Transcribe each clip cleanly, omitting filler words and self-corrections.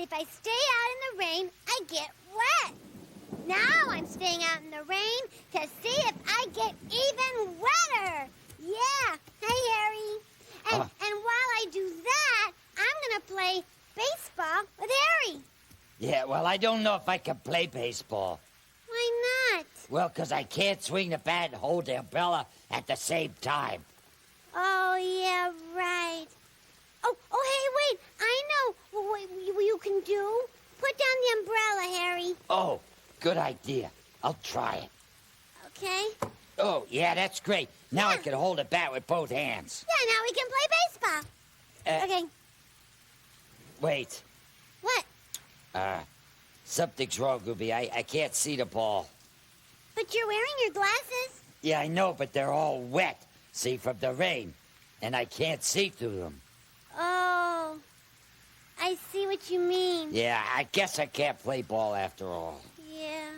if I stay out in the rain, I get wet. Now I'm staying out in the rain to see if I get even wetter. Yeah. Hey, Harry. And while I do that, I'm going to play baseball with Harry. Yeah, well, I don't know if I can play baseball. Why not? Well, 'cause I can't swing the bat and hold the umbrella at the same time. Oh, yeah, right. Oh, hey, wait. I know what you can do. Put down the umbrella, Harry. Oh, good idea. I'll try it. Okay? Oh, yeah, that's great. Now I can hold a bat with both hands. Yeah, now we can play baseball. Okay. Wait. What? Something's wrong, Ruby. I can't see the ball. But you're wearing your glasses. Yeah, I know, but they're all wet, see, from the rain. And I can't see through them. Oh, I see what you mean. Yeah, I guess I can't play ball after all. Yeah.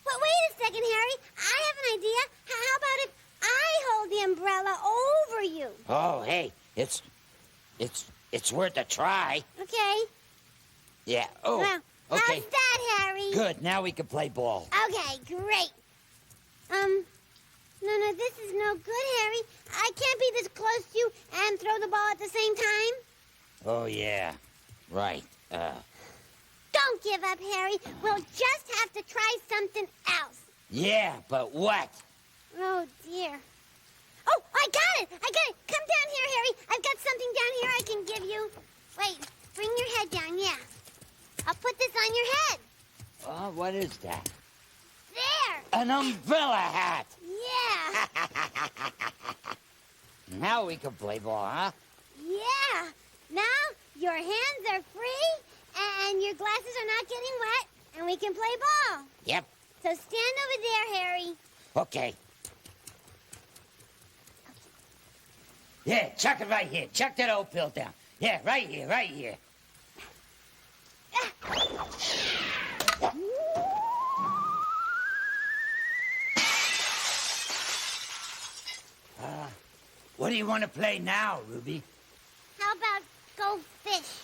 Well, wait a second, Harry. I have an idea. How about if I hold the umbrella over you? Oh, hey, it's worth a try. Okay. Yeah. Oh, Well, okay. how's that, Harry? Good. Now we can play ball. Okay, great. No, this is no good, Harry. I can't be this close to you and throw the ball at the same time. Oh, yeah. Right. Don't give up, Harry. We'll just have to try something else. Yeah, but what? Oh, dear. Oh, I got it! Come down here, Harry. I've got something down here I can give you. Wait, bring your head down, yeah. I'll put this on your head. Oh, what is that? There! An umbrella hat! Yeah! Now we can play ball, huh? Yeah! Now your hands are free, and your glasses are not getting wet, and we can play ball. Yep. So stand over there, Harry. Okay. Yeah, chuck it right here. Chuck that old pill down. Yeah, right here, right here. What do you want to play now, Ruby? How about go fish?